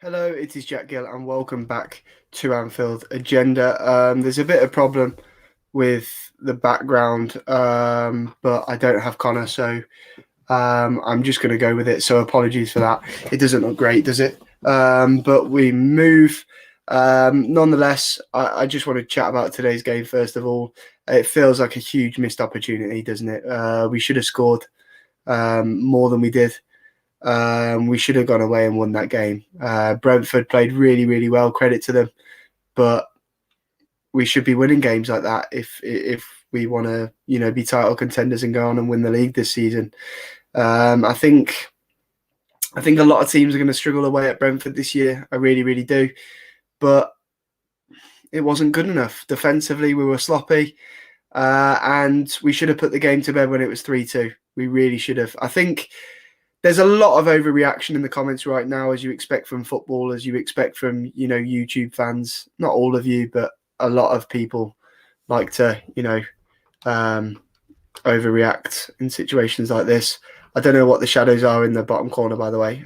Hello, it is Jack Gill, and welcome back to Anfield Agenda. There's a bit of problem with the background, but I don't have Connor, so I'm just going to go with it. So apologies for that. It doesn't look great, does it? But we move. Nonetheless, I just want to chat about today's game first of all. It feels like a huge missed opportunity, doesn't it? We should have scored more than we did. We should have gone away and won that game. Brentford played really, really well. Credit to them, but we should be winning games like that if we want to, be title contenders and go on and win the league this season. I think a lot of teams are going to struggle away at Brentford this year. I really, really do, but it wasn't good enough. Defensively, we were sloppy, and we should have put the game to bed when it was 3-2. We really should have. I think there's a lot of overreaction in the comments right now, as you expect from footballers, you expect from, YouTube fans. Not all of you, but a lot of people like to, overreact in situations like this. I don't know what the shadows are in the bottom corner, by the way.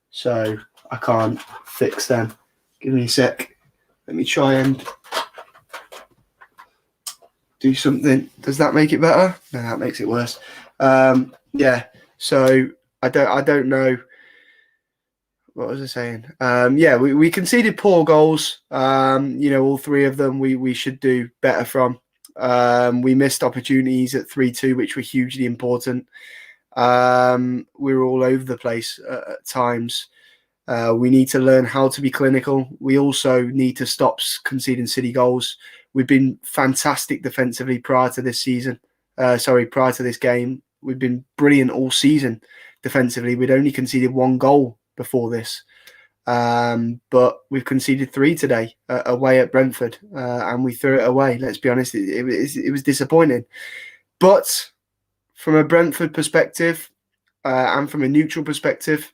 So I can't fix them. Give me a sec. Let me try and do something. Does that make it better? No, that makes it worse. Yeah. So I don't know. What was I saying? We conceded poor goals. All three of them we should do better from. We missed opportunities at 3-2, which were hugely important. We were all over the place at times. We need to learn how to be clinical. We also need to stop conceding silly goals. We've been fantastic defensively prior to this season. Prior to this game. We've been brilliant all season defensively. We'd only conceded one goal before this. But we've conceded 3 today away at Brentford, and we threw it away. Let's be honest, it was disappointing. But from a Brentford perspective and from a neutral perspective,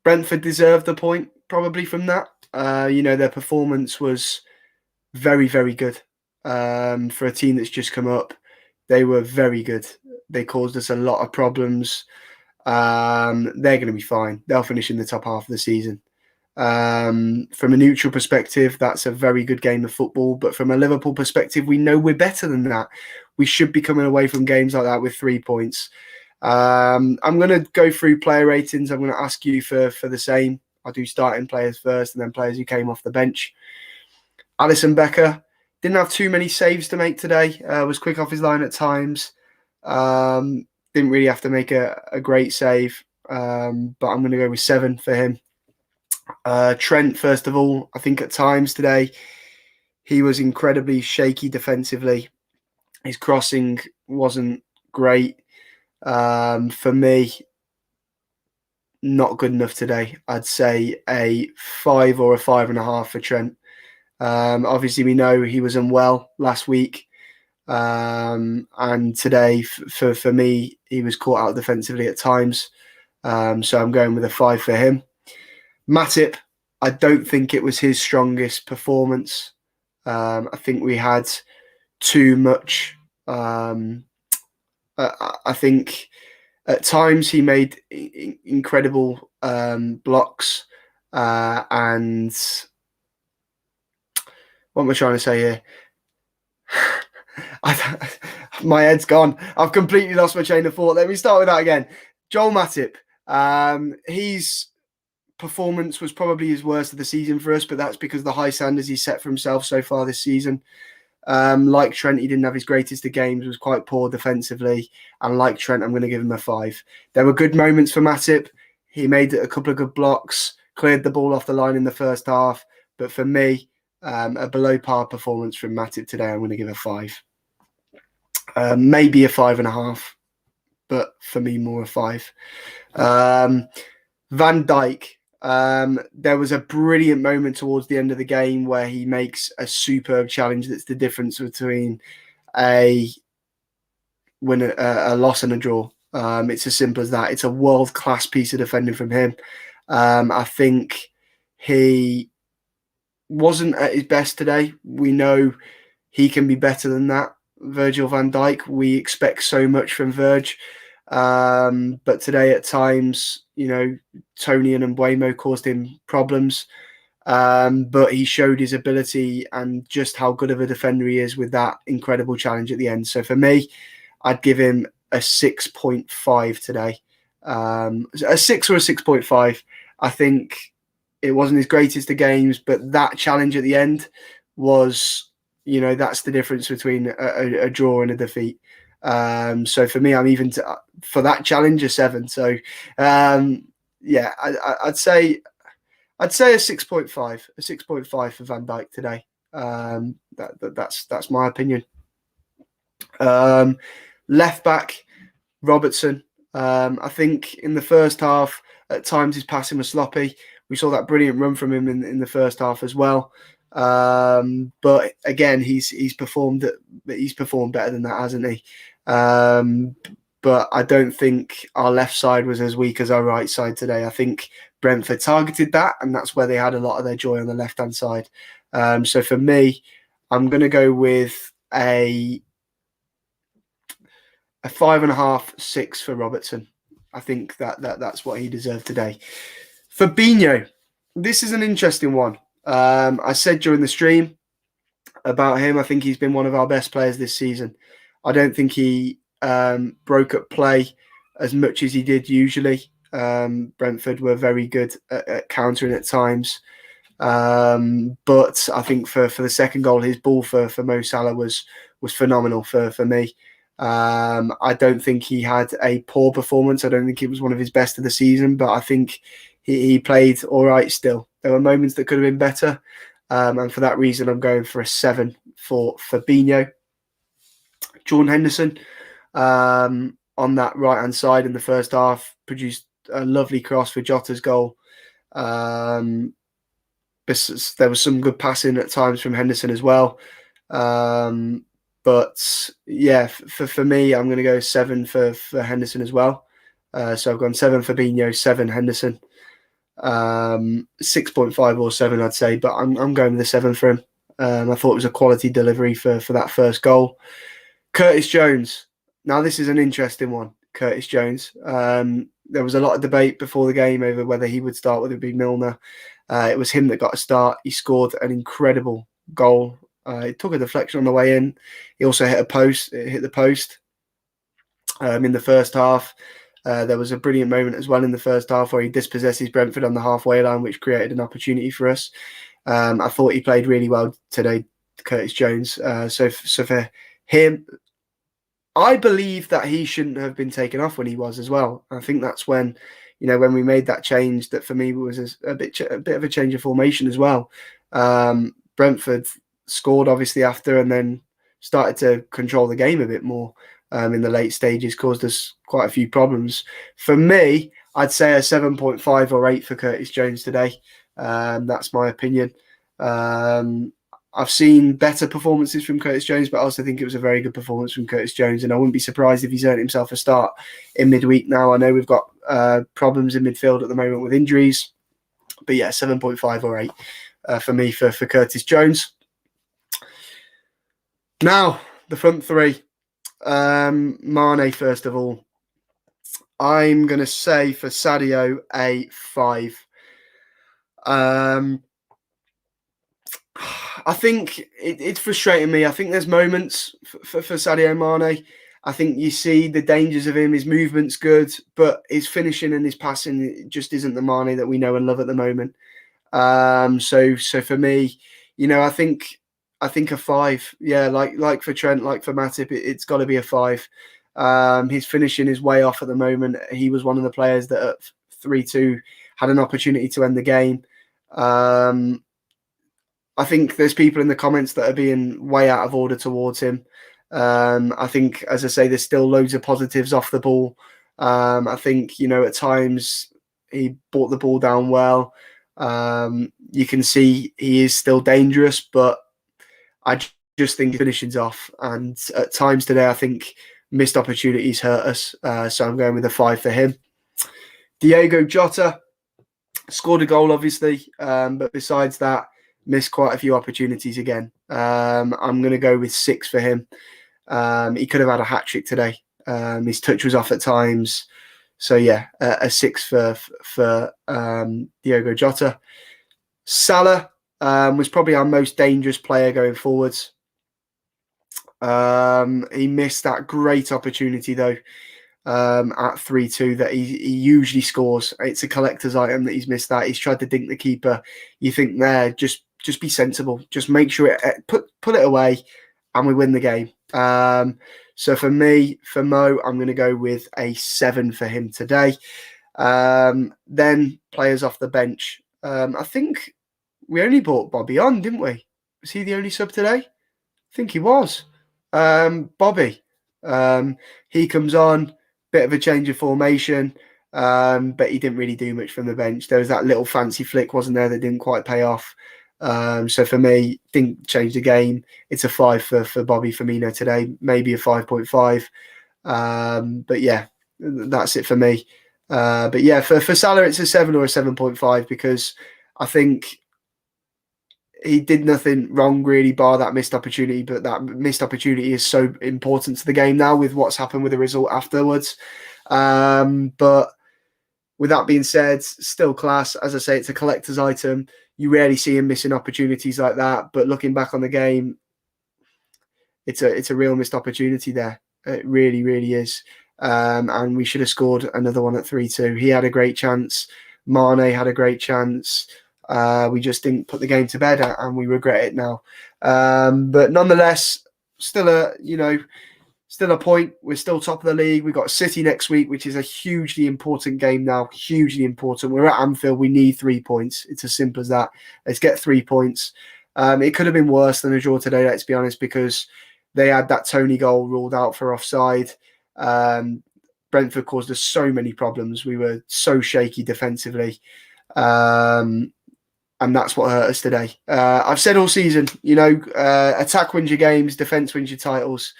Brentford deserved the point probably from that. Their performance was very, very good for a team that's just come up. They were very good. They caused us a lot of problems. They're going to be fine. They'll finish in the top half of the season. From a neutral perspective, that's a very good game of football. But from a Liverpool perspective, we know we're better than that. We should be coming away from games like that with 3 points. I'm going to go through player ratings. I'm going to ask you for the same. I'll do starting players first and then players who came off the bench. Alisson Becker didn't have too many saves to make today. Was quick off his line at times. Didn't really have to make a great save, but I'm going to go with 7 for him. Trent, first of all, I think at times today he was incredibly shaky defensively. His crossing wasn't great. For me, not good enough today. I'd say a 5 or a 5.5 for Trent. Obviously, we know he was unwell last week. And today, for me, he was caught out defensively at times. So I'm going with a 5 for him. Matip, I don't think it was his strongest performance. I think we had too much. I think at times he made incredible blocks. And what am I trying to say here? My head's gone. I've completely lost my chain of thought. Let me start with that again. Joel Matip. His performance was probably his worst of the season for us, but that's because of the high standards he's set for himself so far this season. Like Trent, he didn't have his greatest of games, was quite poor defensively. And like Trent, I'm going to give him a 5. There were good moments for Matip. He made a couple of good blocks, cleared the ball off the line in the first half. But for me, a below par performance from Matip today, I'm going to give a 5. Maybe a 5.5, but for me, more a 5. Van Dijk. There was a brilliant moment towards the end of the game where he makes a superb challenge. That's the difference between a loss and a draw. It's as simple as that. It's a world-class piece of defending from him. I think he wasn't at his best today. We know he can be better than that. Virgil van Dijk, we expect so much from Virg. But today, at times, Tony and Mbuemo caused him problems. But he showed his ability and just how good of a defender he is with that incredible challenge at the end. So for me, I'd give him a 6.5 today. A 6 or a 6.5. I think it wasn't his greatest of games, but that challenge at the end was, that's the difference between a draw and a defeat. So for me, I'm even for that challenge a 7. So yeah, I'd say a 6.5, a 6.5 for Van Dijk today. That's my opinion. Left back Robertson. I think in the first half, at times his passing was sloppy. We saw that brilliant run from him in the first half as well. But again, he's performed better than that, hasn't he? But I don't think our left side was as weak as our right side today. I think Brentford targeted that, and that's where they had a lot of their joy on the left-hand side. So for me, I'm going to go with a 5.5, 6 for Robertson. I think that's what he deserved today. Fabinho, this is an interesting one. I said during the stream about him, I think he's been one of our best players this season. I don't think he broke up play as much as he did usually. Brentford were very good at countering at times. But I think for the second goal, his ball for Mo Salah was phenomenal for me. I don't think he had a poor performance. I don't think it was one of his best of the season, but I think he played all right still. There were moments that could have been better. And for that reason, I'm going for a 7 for Fabinho. Jordan Henderson, on that right-hand side in the first half, produced a lovely cross for Jota's goal. There was some good passing at times from Henderson as well. But yeah, for me, I'm going to go 7 for Henderson as well. So I've gone 7 Fabinho, 7 Henderson. 6.5 or 7, I'd say, but I'm going with a 7 for him. I thought it was a quality delivery for that first goal. Curtis Jones. Now, this is an interesting one. Curtis Jones. There was a lot of debate before the game over whether he would start, whether it be Milner. It was him that got a start. He scored an incredible goal. It took a deflection on the way in. He also hit the post in the first half. There was a brilliant moment as well in the first half where he dispossesses Brentford on the halfway line, which created an opportunity for us. I thought he played really well today, Curtis Jones. So for him, I believe that he shouldn't have been taken off when he was as well. I think that's when, when we made that change, that for me was a bit of a change of formation as well. Brentford scored obviously after, and then started to control the game a bit more in the late stages, caused us quite a few problems. For me, I'd say a 7.5 or 8 for Curtis Jones today. That's my opinion. I've seen better performances from Curtis Jones, but I also think it was a very good performance from Curtis Jones, and I wouldn't be surprised if he's earned himself a start in midweek now. I know we've got problems in midfield at the moment with injuries, but yeah, 7.5 or 8 for me for Curtis Jones. Now, the front three. Mane, first of all. I'm going to say for Sadio a 5. I think it's frustrating me. I think there's moments for Sadio Mane. I think you see the dangers of him. His movement's good, but his finishing and his passing just isn't the Mane that we know and love at the moment. So for me, I think a 5. Yeah, like for Trent, like for Matip, it's got to be a 5. His finishing is way off at the moment. He was one of the players that at 3-2 had an opportunity to end the game. I think there's people in the comments that are being way out of order towards him. I think, as I say, there's still loads of positives off the ball. I think, at times he brought the ball down well. You can see he is still dangerous, but I just think finishing's off. And at times today, I think missed opportunities hurt us. So I'm going with a 5 for him. Diogo Jota scored a goal, obviously. But besides that, missed quite a few opportunities again. I'm going to go with 6 for him. He could have had a hat-trick today. His touch was off at times. So yeah, a 6 for Diogo Jota. Salah was probably our most dangerous player going forwards. He missed that great opportunity though at 3-2 that he usually scores. It's a collector's item that he's missed that. He's tried to dink the keeper. You think there, just be sensible. Just make sure put it away, and we win the game. So for me, for Mo, I'm going to go with a 7 for him today. Then players off the bench. I think we only brought Bobby on, didn't we? Was he the only sub today? I think he was. Bobby. He comes on, bit of a change of formation, but he didn't really do much from the bench. There was that little fancy flick, wasn't there, that didn't quite pay off. So for me, didn't change the game. It's a 5 for Bobby Firmino today, maybe a 5.5. But yeah, that's it for me. But yeah, for Salah, it's a 7 or a 7.5 because I think he did nothing wrong really, bar that missed opportunity. But that missed opportunity is so important to the game now with what's happened with the result afterwards. But with that being said, still class. As I say, it's a collector's item. You rarely see him missing opportunities like that. But looking back on the game, it's a real missed opportunity there. It really, really is. And we should have scored another one at 3-2. He had a great chance. Mane had a great chance. We just didn't put the game to bed, and we regret it now. But nonetheless, still a point. We're still top of the league. We've got City next week, which is a hugely important game now. Hugely important. We're at Anfield. We need 3 points. It's as simple as that. Let's get 3 points. It could have been worse than a draw today, let's be honest, because they had that Tony goal ruled out for offside. Brentford caused us so many problems. We were so shaky defensively. And that's what hurt us today. I've said all season, attack wins your games, defence wins your titles.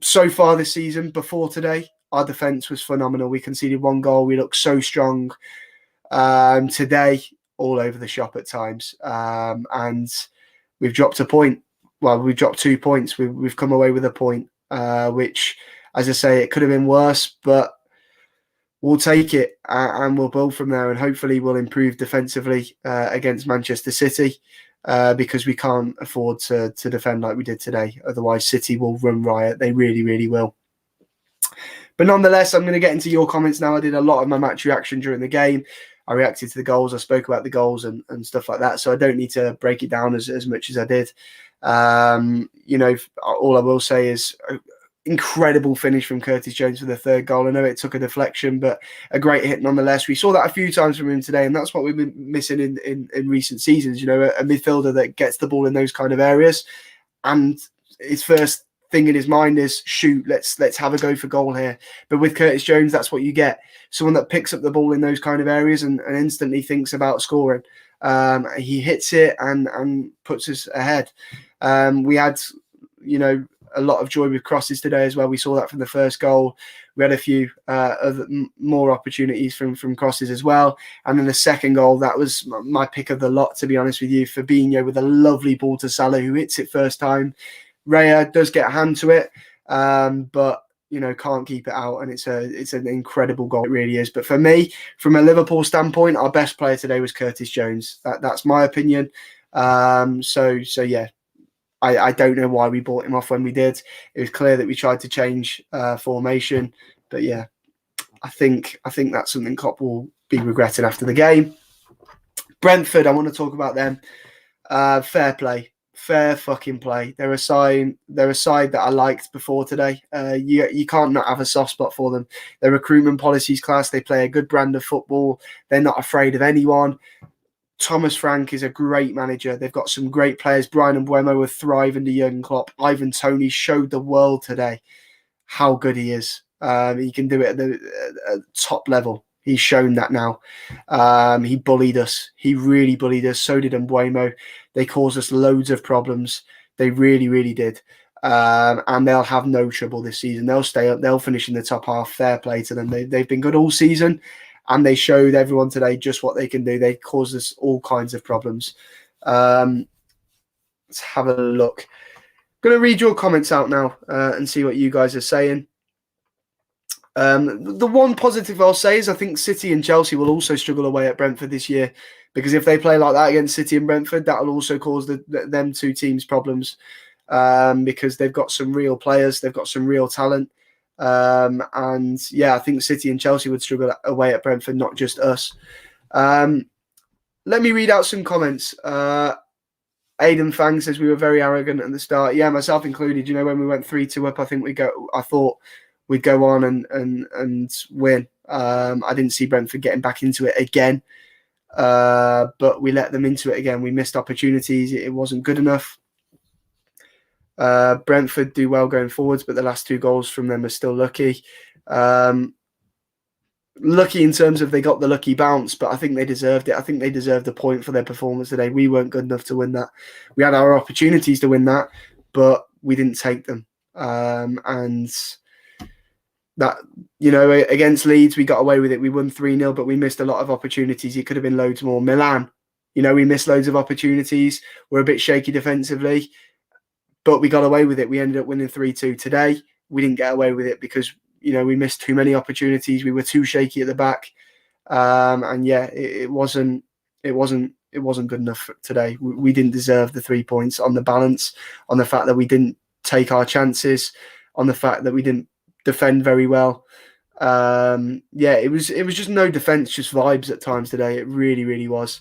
So far this season, before today, our defence was phenomenal. We conceded 1 goal. We looked so strong. Today, all over the shop at times. And we've dropped a point. Well, we've dropped 2 points. We've come away with a point, which, as I say, it could have been worse, but we'll take it and we'll build from there, and hopefully we'll improve defensively against Manchester City because we can't afford to defend like we did today. Otherwise, City will run riot. They really, really will. But nonetheless, I'm going to get into your comments now. I did a lot of my match reaction during the game. I reacted to the goals. I spoke about the goals and stuff like that. So I don't need to break it down as much as I did. All I will say is incredible finish from Curtis Jones for the 3rd goal. I know it took a deflection, but a great hit nonetheless. We saw that a few times from him today, and that's what we've been missing in recent seasons. A midfielder that gets the ball in those kind of areas, and his first thing in his mind is, shoot, let's have a go for goal here. But with Curtis Jones, that's what you get. Someone that picks up the ball in those kind of areas and instantly thinks about scoring. He hits it and puts us ahead. We had, a lot of joy with crosses today as well. We saw that from the first goal. We had a few more opportunities from crosses as well. And then the second goal, that was my pick of the lot, to be honest with you. Fabinho with a lovely ball to Salah, who hits it first time. Raya does get a hand to it, but can't keep it out. And it's an incredible goal. It really is. But for me, from a Liverpool standpoint, our best player today was Curtis Jones. That's my opinion. So yeah. I don't know why we bought him off when we did. It was clear that we tried to change formation, but yeah, I think that's something Klopp will be regretting after the game. Brentford, I want to talk about them. Fair play, fair fucking play. They're a side that I liked before today. You can't not have a soft spot for them. Their recruitment policies class. They play a good brand of football. They're not afraid of anyone. Thomas Frank is a great manager. They've got some great players. Brian Mbeumo will thrive under Jurgen Klopp. Ivan Toney showed the world today how good he is. He can do it at the top level. He's shown that now. He bullied us. He really bullied us. So did Mbeumo. They caused us loads of problems. They really, really did. And they'll have no trouble this season. They'll stay up. They'll finish in the top half. Fair play to them. They've been good all season. And they showed everyone today just what they can do. They caused us all kinds of problems. Let's have a look. I'm going to read your comments out now and see what you guys are saying. The one positive I'll say is I think City and Chelsea will also struggle away at Brentford this year, because if they play like that against City and Brentford, that will also cause them two teams problems, because they've got some real players, they've got some real talent. And yeah, I think City and Chelsea would struggle away at Brentford, not just us. Let me read out some comments. Aidan Fang says we were very arrogant at the start. Yeah, myself included. You know, when we went 3-2 up, I thought we'd go on and win. I didn't see Brentford getting back into it again, but we let them into it again. We missed opportunities. It wasn't good enough. Brentford do well going forwards, but the last 2 goals from them are still lucky. Lucky in terms of they got the lucky bounce, but I think they deserved it. I think they deserved a point for their performance today. We weren't good enough to win that. We had our opportunities to win that, but we didn't take them. And that, you know, against Leeds, we got away with it. We won 3-0, but we missed a lot of opportunities. It could have been loads more. Milan, you know, we missed loads of opportunities. We're a bit shaky defensively, but we got away with it. We ended up winning 3-2 today. We didn't get away with it because, you know, we missed too many opportunities. We were too shaky at the back, and yeah, it wasn't good enough today. We didn't deserve the 3 points on the balance, on the fact that we didn't take our chances, on the fact that we didn't defend very well. Yeah, it was just no defense, just vibes at times today. It really was.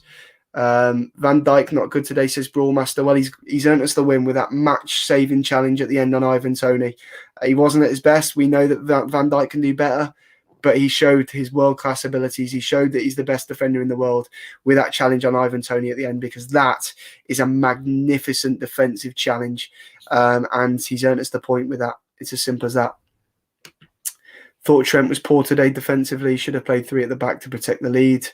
Van Dijk not good today, says Brawlmaster. Well, he's earned us the win with that match-saving challenge at the end on Ivan Toney. He wasn't at his best. We know that Van Dijk can do better, but he showed his world-class abilities. He showed that he's the best defender in the world with that challenge on Ivan Toney at the end, because that is a magnificent defensive challenge, and he's earned us the point with that. It's as simple as that. Thought Trent was poor today defensively. Should have played 3 at the back to protect the lead.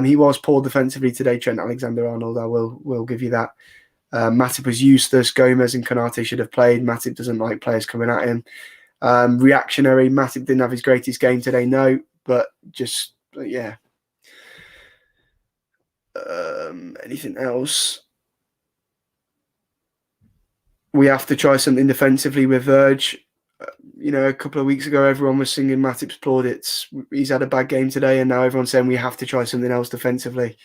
He was poor defensively today, Trent Alexander-Arnold. I will give you that. Matip was useless. Gomez and Konate should have played. Matip doesn't like players coming at him. Reactionary. Matip didn't have his greatest game today, no, but just, yeah. Anything else? We have to try something defensively with Verge. You know, a couple of weeks ago, everyone was singing Matip's plaudits. He's had a bad game today, and now everyone's saying we have to try something else defensively.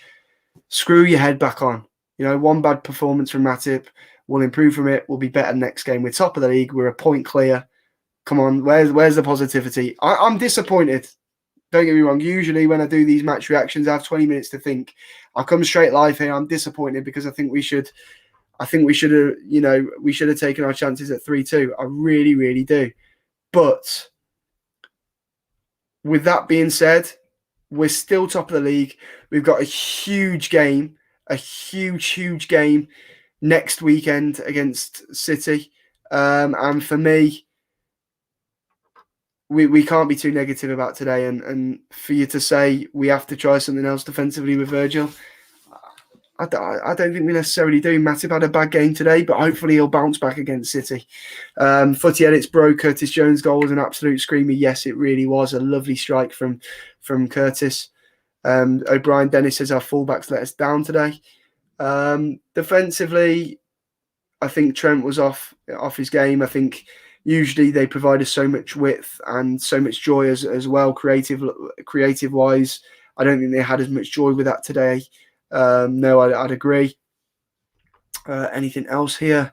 Screw your head back on. You know, one bad performance from Matip. We'll improve from it. We'll be better next game. We're top of the league. We're a point clear. Come on, where's the positivity? I'm disappointed. Don't get me wrong. Usually when I do these match reactions, I have 20 minutes to think. I come straight live here. I'm disappointed because I think we should have, you know, we should have taken our chances at 3-2. I really do. But with that being said, we're still top of the league. We've got a huge game next weekend against City. And for me, we can't be too negative about today. And for you to say we have to try something else defensively with Virgil, I don't think we necessarily do. Matip had a bad game today, but hopefully he'll bounce back against City. Footy Edits Bro, Curtis Jones' goal was an absolute screamer. Yes, it really was. A lovely strike from Curtis. O'Brien Dennis says our fullbacks let us down today. Defensively, I think Trent was off his game. I think usually they provide us so much width and so much joy as well, creative wise. I don't think they had as much joy with that today. No, I'd agree. Anything else here?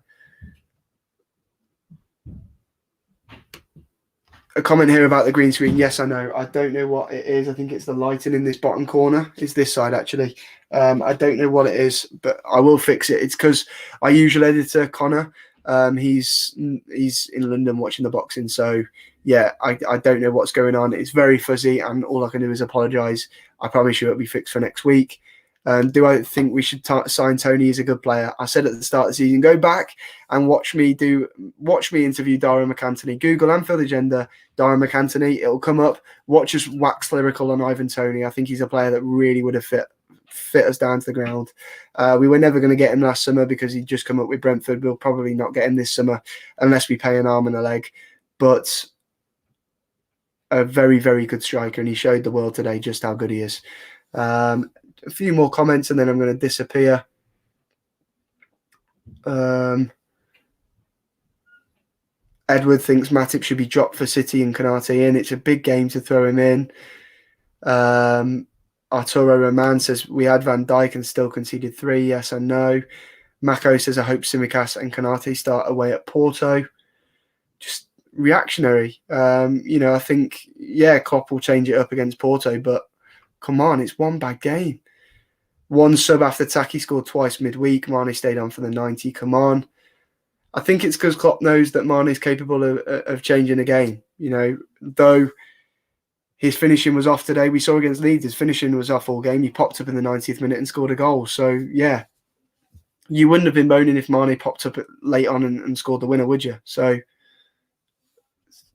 A comment here about the green screen. Yes, I know. I don't know what it is. I think it's the lighting in this bottom corner. It's this side, actually. I don't know what it is, but I will fix it. It's because our usual editor, Connor, he's in London watching the boxing. So, yeah, I don't know what's going on. It's very fuzzy, and all I can do is apologise. I promise you it'll be fixed for next week. Do I think we should sign Toney? He's a good player. I said at the start of the season, go back and watch me interview Dara McAntony. Google and Phil Agenda, Dara McAntony. It'll come up. Watch us wax lyrical on Ivan Toney. I think he's a player that really would have fit us down to the ground. We were never going to get him last summer because he'd just come up with Brentford. We'll probably not get him this summer unless we pay an arm and a leg. But a very, very good striker, and he showed the world today just how good he is. A few more comments and then I'm going to disappear. Edward thinks Matip should be dropped for City and Konate in. It's a big game to throw him in. Arturo Roman says we had Van Dijk and still conceded 3. Yes and no. Mako says I hope Tsimikas and Konate start away at Porto. Just reactionary. I think, Klopp will change it up against Porto, but come on, it's one bad game. One sub after Taki scored twice midweek. Mane stayed on for the 90. Come on. I think it's because Klopp knows that Mane is capable of changing a game. Though his finishing was off today. We saw against Leeds, his finishing was off all game. He popped up in the 90th minute and scored a goal. So, yeah, you wouldn't have been moaning if Mane popped up late on and scored the winner, would you? So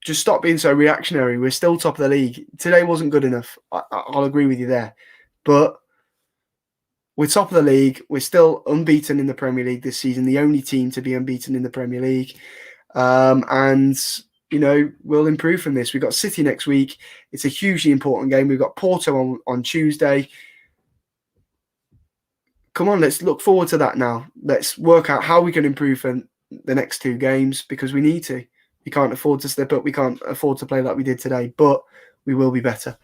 just stop being so reactionary. We're still top of the league. Today wasn't good enough. I'll agree with you there. But we're top of the league. We're still unbeaten in the Premier League this season, the only team to be unbeaten in the Premier League. We'll improve from this. We've got City next week. It's a hugely important game. We've got Porto on Tuesday. Come on, let's look forward to that now. Let's work out how we can improve for the next 2 games because we need to. We can't afford to step up. We can't afford to play like we did today, but we will be better.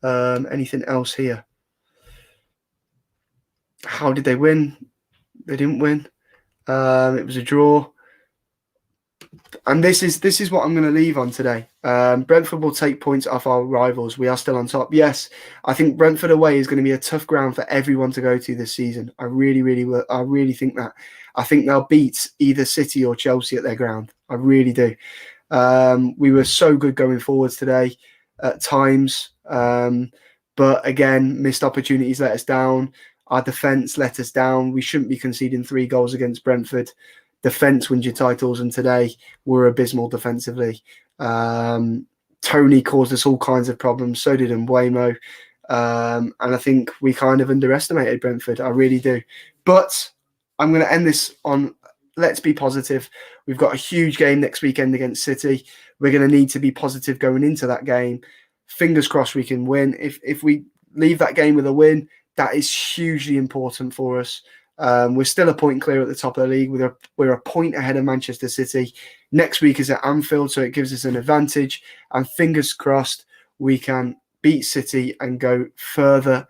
Anything else here? How did they win? They didn't win. It was a draw. And this is what I'm going to leave on today. Brentford will take points off our rivals. We are still on top. Yes, I think Brentford away is going to be a tough ground for everyone to go to this season. I really think that. I think they'll beat either City or Chelsea at their ground. I really do. We were so good going forwards today at times. But again, missed opportunities let us down. Our defence let us down. We shouldn't be conceding 3 goals against Brentford. Defence wins your titles, and today we're abysmal defensively. Tony caused us all kinds of problems. So did Mbeumo. And I think we kind of underestimated Brentford. I really do. But I'm going to end this on let's be positive. We've got a huge game next weekend against City. We're going to need to be positive going into that game. Fingers crossed we can win. If we leave that game with a win, that is hugely important for us. We're still a point clear at the top of the league. We're a point ahead of Manchester City. Next week is at Anfield, so it gives us an advantage. And fingers crossed we can beat City and go further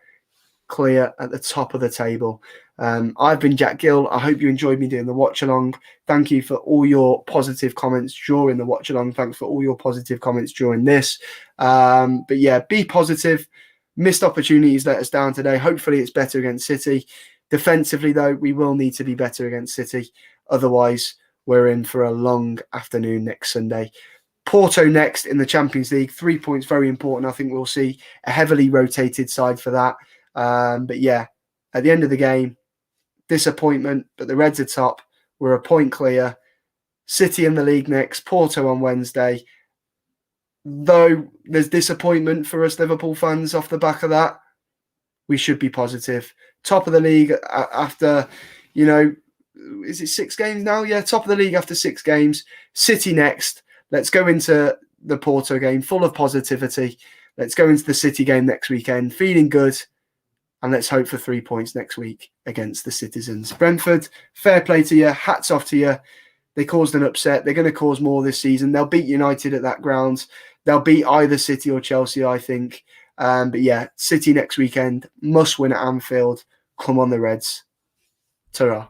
clear at the top of the table. I've been Jack Gill. I hope you enjoyed me doing the watch along. Thank you for all your positive comments during the watch along. Thanks for all your positive comments during this. But yeah, be positive. Missed opportunities let us down today. Hopefully it's better against City. Defensively, though, we will need to be better against City. Otherwise, we're in for a long afternoon next Sunday. Porto next in the Champions League. 3 points, very important. I think we'll see a heavily rotated side for that. But yeah, at the end of the game, disappointment, but the Reds are top. We're a point clear. City in the league next. Porto on Wednesday. Though there's disappointment for us Liverpool fans off the back of that, we should be positive. Top of the league after, is it 6 games now? Yeah, top of the league after 6 games. City next. Let's go into the Porto game full of positivity. Let's go into the City game next weekend feeling good. And let's hope for 3 points next week against the Citizens. Brentford, fair play to you. Hats off to you. They caused an upset. They're going to cause more this season. They'll beat United at that ground. They'll beat either City or Chelsea, I think. But yeah, City next weekend. Must win at Anfield. Come on, the Reds. Ta-ra.